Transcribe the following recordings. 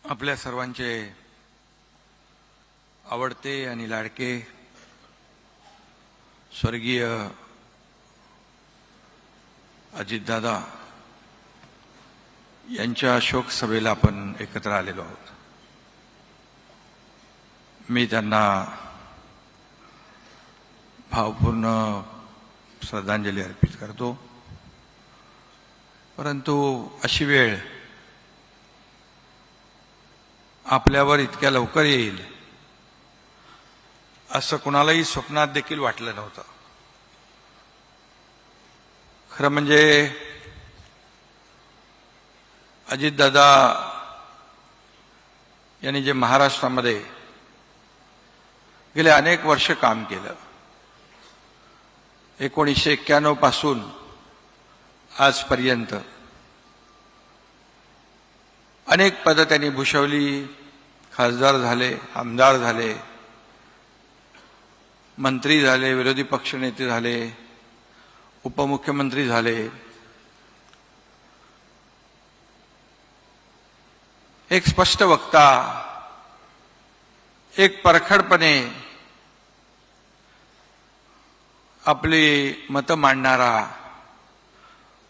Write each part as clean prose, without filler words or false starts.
आपल्या सर्वांचे आवडते आणि लाडके स्वर्गीय अजितदादा यांच्या शोक सभेला आपण एकत्र आलेलो आहोत. मी त्यांना भावपूर्ण श्रद्धांजली अर्पित करतो. परंतु अशी वेळ आपल्यावर इतक्या लवकर येईल असं कुणालाही स्वप्नात देखील वाटलं नव्हतं. खरं म्हणजे अजितदादा यांनी जे महाराष्ट्रामध्ये गेले अनेक वर्ष काम केलं, 1991 पासून आजपर्यंत अनेक पदं त्यांनी भूषवली. खासदार झाले, आमदार झाले, मंत्री झाले, विरोधी पक्षनेते झाले, उपमुख्यमंत्री झाले. एक स्पष्ट वक्ता, एक परखडपणे आपली मतं मांडणारा,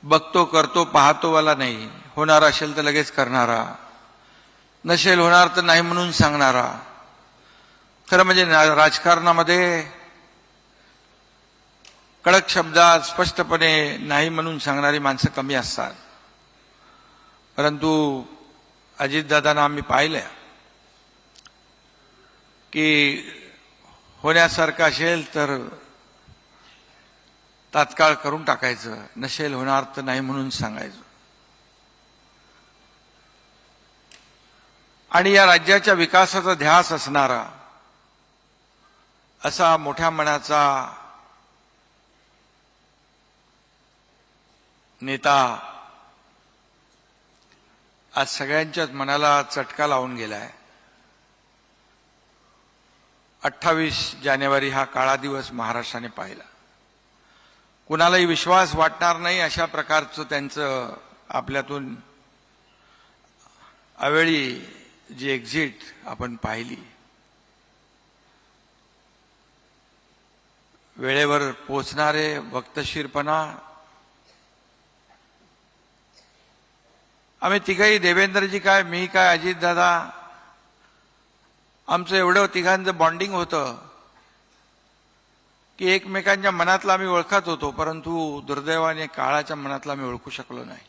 बघतो करतो पाहतोवाला नाही, होणार असेल तर लगेच करणारा, नसेल होणार तर नाही म्हणून सांगणारा. खरं म्हणजे राजकारणामध्ये कडक शब्दात स्पष्टपणे नाही म्हणून सांगणारी माणसं कमी असतात. परंतु अजितदादांना आम्ही पाहिलं की होण्यासारखं असेल तर तात्काळ करून टाकायचं, नसेल होणार तर नाही म्हणून सांगायचं. आणि या राज्याच्या विकासाचा ध्यास असणारा असा मोठ्या मनाचा नेता आज सगळ्यांच्याच मनाला चटका लावून गेलाय. 28 जानेवारी हा काळा दिवस महाराष्ट्राने पाहिला. कुणालाही विश्वास वाटणार नाही अशा प्रकारचं त्यांचं आपल्यातून अवेळी जी एक्झिट आपण पाहिली. वेळेवर पोचणारे, वक्तशीरपणा. आम्ही तिघही, देवेंद्रजी काय, मी काय, अजितदादा, आमचं एवढं तिघांचं बॉन्डिंग होतं की एकमेकांच्या मनातला आम्ही ओळखत होतो. परंतु दुर्दैवाने काळाच्या मनातला आम्ही ओळखू शकलो नाही.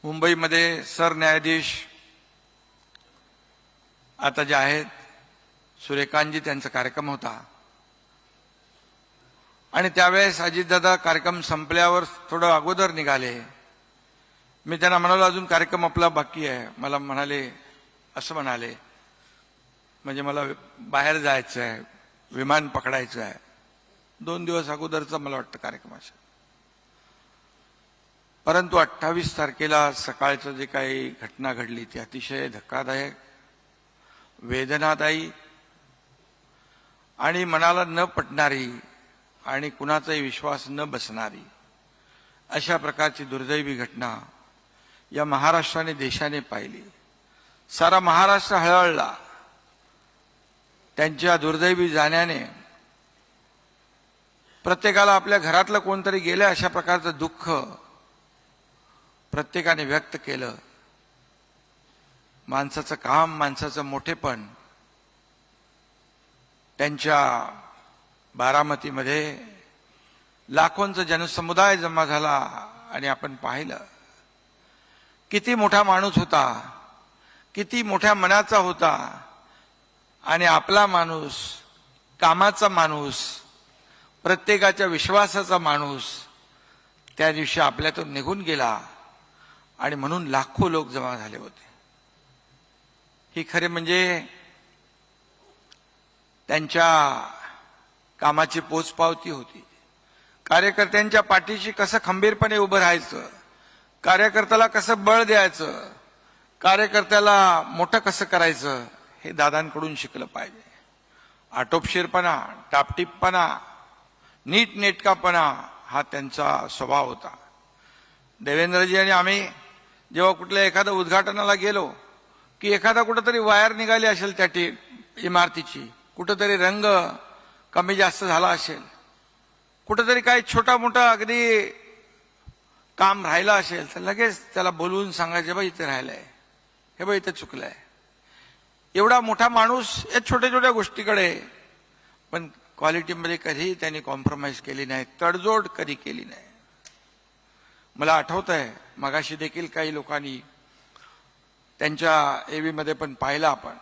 मुंबईमध्ये सरन्यायाधीश आता जे आहेत सूर्यकांतजी, त्यांचा कार्यक्रम होता. आणि त्यावेळेस अजितदादा कार्यक्रम संपल्यावर थोडं अगोदर निघाले. मी त्यांना म्हणालो अजून कार्यक्रम आपला बाकी आहे. मला म्हणाले, असं म्हणाले, म्हणजे मला बाहेर जायचं आहे, विमान पकडायचं आहे. 2 दिवस अगोदरचा मला वाटतं कार्यक्रम असेल. परंतु 28 तारखेला सकाळचं जे काही घटना घडली ती अतिशय धक्कादायक, वेदनादायी आणि मनाला न पटणारी आणि कुणाचाही विश्वास न बसणारी अशा प्रकारची दुर्दैवी घटना या महाराष्ट्राने, देशाने पाहिली. सारा महाराष्ट्र हळहळला त्यांच्या दुर्दैवी जाण्याने. प्रत्येकाला आपल्या घरातलं कोणतरी गेलं अशा प्रकारचं दुःख प्रत्येकाने व्यक्त केलं. माणसाचं काम, माणसाचं मोठेपण. त्यांच्या बारामतीमध्ये लाखोंचा जनसमुदाय जमा झाला आणि आपण पाहिलं किती मोठा माणूस होता, किती मोठ्या मनाचा होता. आणि आपला माणूस, कामाचा माणूस, प्रत्येकाच्या विश्वासाचा माणूस त्या दिवशी आपल्यातून निघून गेला. आणि म्हणून लाखो लोक जमा झाले होते. ही खरे म्हणजे त्यांच्या कामाची पोचपावती होती. कार्यकर्त्यांच्या पाठीशी कसं खंबीरपणे उभं राहायचं, कार्यकर्त्याला कसं बळ द्यायचं, कार्यकर्त्याला मोठं कसं करायचं, हे दादांकडून शिकलं पाहिजे. आटोपशीरपणा, टापटीपपणा, नीटनेटकापणा हा त्यांचा स्वभाव होता. देवेंद्रजी आणि आम्ही जेव्हा कुठल्या एखाद्या उद्घाटनाला गेलो की एखादा कुठंतरी वायर निघाली असेल त्या इमारतीची, कुठंतरी रंग कमी जास्त झाला असेल, कुठंतरी काही छोटा मोठा अगदी काम राहिलं असेल तर लगेच त्याला बोलवून सांगायचे, बाई इथे राहिलंय, हे बाई इथे चुकलंय. एवढा मोठा माणूस या छोट्या छोट्या गोष्टीकडे, पण क्वालिटीमध्ये कधीही त्यांनी कॉम्प्रोमाइज केली नाही, तडजोड कधी केली नाही. मला आठवत आहे मगाशी देखील काही लोकांनी त्यांच्या एव्हीमध्ये पण पाहिलं आपण,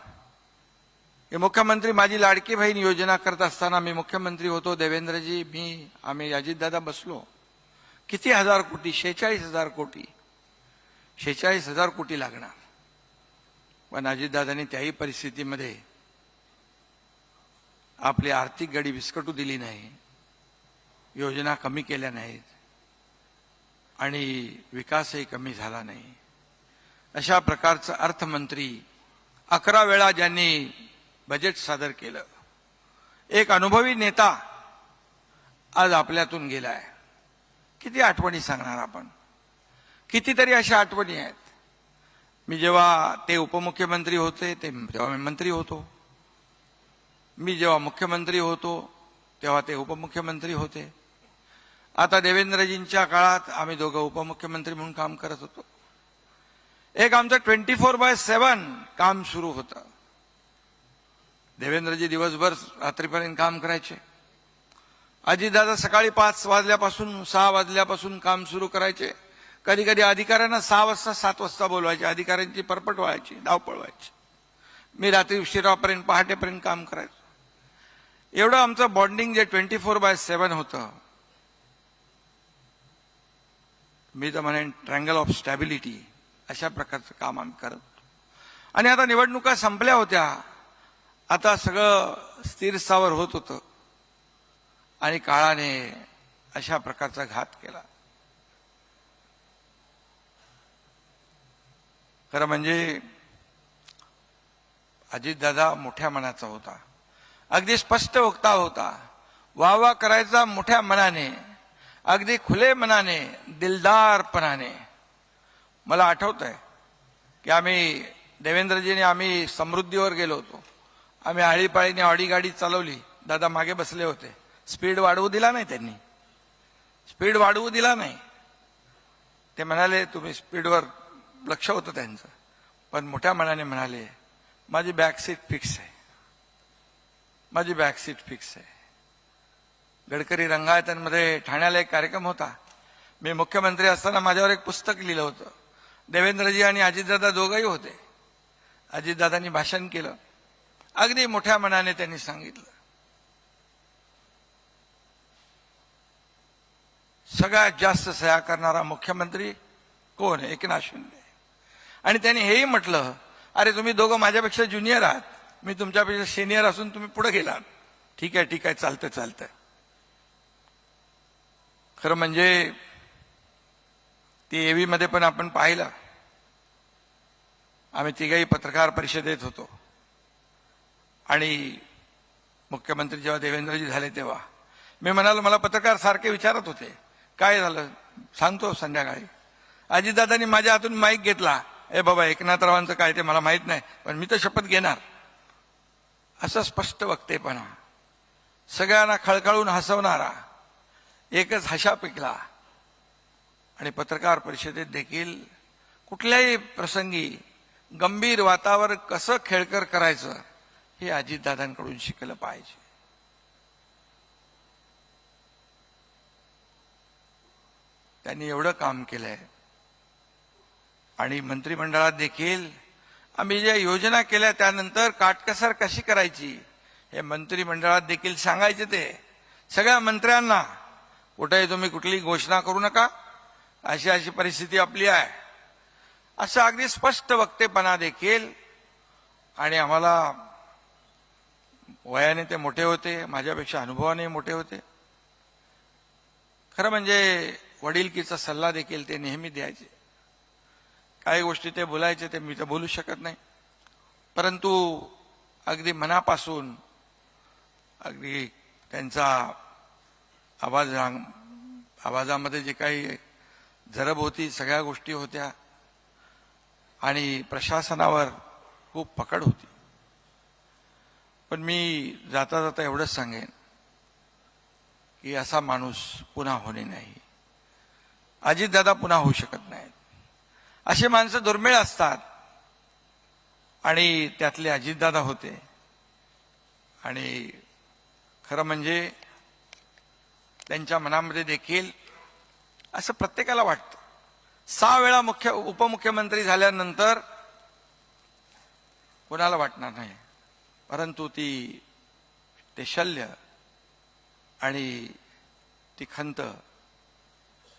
हे मुख्यमंत्री माझी लाडकी बहीण योजना करत असताना मी मुख्यमंत्री होतो, देवेंद्रजी आम्ही अजितदादा बसलो, किती हजार कोटी, 46,000 कोटी, 46,000 कोटी लागणार. पण अजितदादांनी त्याही परिस्थितीमध्ये आपली आर्थिक गडी विस्कटू दिली नाही, योजना कमी केल्या नाहीत आणि विकासही कमी झाला नाही. अशा प्रकारचं अर्थमंत्री 11 वेळा ज्यांनी बजेट सादर केलं, एक अनुभवी नेता आज आपल्यातून गेलाय. किती आठवणी सांगणार आपण, कितीतरी अशा आठवणी आहेत. मी जेव्हा ते उपमुख्यमंत्री होते तेव्हा मी मंत्री होतो, मी जेव्हा मुख्यमंत्री होतो तेव्हा ते उपमुख्यमंत्री होते. आता देवेंद्रजींच्या काळात आम्ही दोघं उपमुख्यमंत्री म्हणून काम करत होतो. एक आमचं 24/7 काम सुरू होतं. देवेंद्रजी दिवसभर रात्रीपर्यंत काम करायचे, अजितदादा सकाळी 5 वाजल्यापासून 6 वाजल्यापासून काम सुरू करायचे. कधी कधी अधिकाऱ्यांना 6 वाजता 7 वाजता बोलवायचे, अधिकाऱ्यांची परपट व्हायची, धावपळ व्हायची. मी रात्री उशिरापर्यंत पहाटेपर्यंत काम करायचो. एवढं आमचं बॉन्डिंग जे 24/7 होतं, मी तर म्हणेन ट्रँगल ऑफ स्टॅबिलिटी, अशा प्रकारचं काम आम्ही करत होतो. आणि आता निवडणुका संपल्या होत्या, आता सगळं स्थिर स्थावर होत होतं आणि काळाने अशा प्रकारचा घात केला. खरं म्हणजे अजितदादा मोठ्या मनाचा होता, अगदी स्पष्ट वक्ता होता, वाह करायचा मोठ्या मनाने, अगदी खुले मनाने, दिलदारपणाने. मला आठवत आहे की देवेंद्रजीने आम्ही समृद्धीवर गेलो होतो. आम्ही आळीपाळीने ऑडी गाडी चालवली, दादा मागे बसले होते. स्पीड वाढवू दिला नाही, त्यांनी स्पीड वाढवू दिला नाही. ते म्हणाले तुम्ही स्पीडवर लक्ष होतं त्यांचं, पण मोठ्या मनाने म्हणाले माझी बॅक सीट फिक्स आहे, माझी बॅक सीट फिक्स आहे. गडकरी रंगायतांमध्ये ठाण्याला एक कार्यक्रम होता. मी मुख्यमंत्री असताना माझ्यावर एक पुस्तक लिहिलं होतं. देवेंद्रजी आणि अजितदादा दोघंही होते. अजितदादांनी भाषण केलं, अगदी मोठ्या मनाने त्यांनी सांगितलं. सगळ्यात जास्त सह्या करणारा मुख्यमंत्री कोण? एकनाथ शिंदे. आणि त्यांनी हेही म्हटलं, अरे तुम्ही दोघं माझ्यापेक्षा ज्युनियर आहात, मी तुमच्यापेक्षा सिनियर असून तुम्ही पुढे गेलात. ठीक आहे चालतंय चालतंय. खरं म्हणजे ती एव्ही मध्ये पण आपण पाहिलं, आम्ही तिघही पत्रकार परिषदेत होतो आणि मुख्यमंत्री जेव्हा देवेंद्रजी झाले तेव्हा मी म्हणालो, मला पत्रकार सारखे विचारत होते काय झालं, सांगतो संध्याकाळी. अजितदादांनी माझ्या हातून माईक घेतला, ए बाबा एकनाथरावांचं काय ते मला माहित नाही, पण मी तर शपथ घेणार. असं स्पष्ट वक्तेपणा, सगळ्यांना खळखळून हसवणारा, एकच हशा पिकला. आणि पत्रकार परिषदेत देखील कुठल्याही प्रसंगी गंभीर वातावरण कसं खेळकर करायचं हे अजितदादांकडून शिकलं पाहिजे. त्यांनी एवढं काम केलंय. आणि मंत्रिमंडळात देखील आम्ही ज्या योजना केल्या त्यानंतर काटकसर कशी करायची हे मंत्रिमंडळात देखील सांगायचे. ते सगळ्या मंत्र्यांना, कुठेही तुम्ही कुठली घोषणा करू नका, अशी अशी परिस्थिती आपली आहे, असं अगदी स्पष्ट वक्तेपणा देखील. आणि आम्हाला वयाने ते मोठे होते, माझ्यापेक्षा अनुभवाने मोठे होते. खरं म्हणजे वडिलकीचा सल्ला देखील ते नेहमी द्यायचे. काही गोष्टी ते बोलायचे ते मी तर बोलू शकत नाही, परंतु अगदी मनापासून, अगदी त्यांचा आवाजामध्ये जे काही जरब होती, सगळ्या गोष्टी होत्या आणि प्रशासनावर खूप पकड होती. पण मी जाता जाता एवढंच सांगेन की असा माणूस पुन्हा होणे नाही. अजितदादा पुन्हा होऊ शकत नाहीत. अशी माणसं दुर्मिळ असतात आणि त्यातले अजितदादा होते. आणि खरं म्हणजे त्यांच्या मनामध्ये देखील असं प्रत्येकाला वाटतं. 6 वेळा उपमुख्यमंत्री झाल्यानंतर कोणाला वाटणार नाही, परंतु ते शल्य आणि ती खंत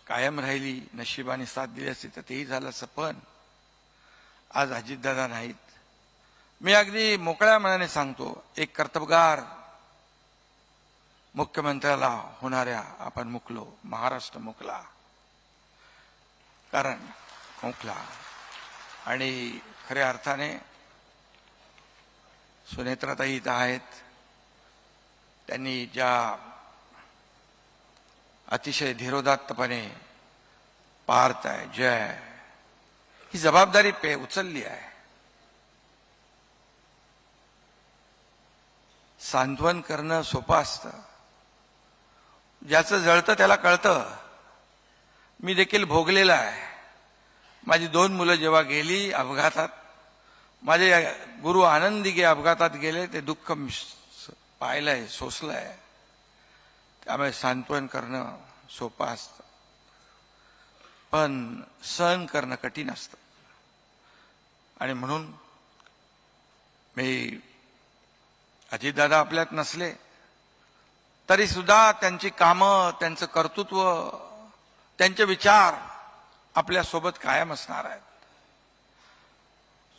कायम राहिली. नशिबाने साथ दिली असती तर तेही झालं असं. पण आज अजितदादा नाहीत. मी अगदी मोकळ्या मनाने सांगतो, एक कर्तबगार मुख्यमंत्र्याला होणाऱ्या आपण मुकलो, महाराष्ट्र मुकला, कारण मुकला. आणि खऱ्या अर्थाने सुनेत्राताई इथं आहेत. त्यांनी ज्या अतिशय धीरोदात्तपणे पार्थ आहे, जय ही जबाबदारी उचलली आहे. सांत्वन करणं सोपं असतं. ज्याचं जळतं त्याला कळतं. मी देखील भोगलेलं आहे. माझी 2 मुलं जेव्हा गेली अपघातात, माझे गुरु आनंदी अपघातात गेले, ते दुःख पाहिलंय, सोसलंय. त्यामुळे सांत्वन करणं सोपं असतं, पण सहन करणं कठीण असतं. आणि म्हणून मी अजितदादा आपल्यात नसले तरी सुद्धा त्यांची कामं, त्यांचं कर्तृत्व, त्यांचे विचार आपल्या सोबत कायम असणार आहेत.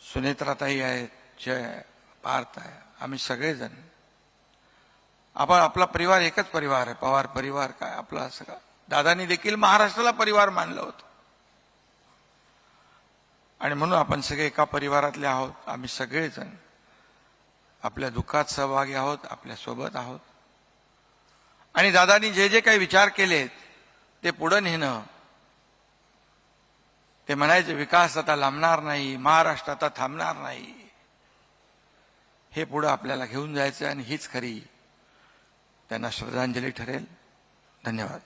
सुनेत्राताई आहेत, जय, पार्थ आहे, आम्ही सगळेजण, आपण आपला परिवार एकच परिवार आहे. पवार परिवार काय आपला सगळा. दादांनी देखील महाराष्ट्राला परिवार मानलं होतं आणि म्हणून आपण सगळे एका परिवारातले आहोत. आम्ही सगळेजण आपल्या दुःखात सहभागी आहोत, आपल्या सोबत आहोत. आणि दादांनी जे जे काही विचार केलेत ते पुढे नेणं, ते म्हणायचे विकास आता लांबणार नाही, महाराष्ट्र आता थांबणार नाही, हे पुढे आपल्याला घेऊन जायचं आणि हीच खरी त्यांना श्रद्धांजली ठरेल. धन्यवाद.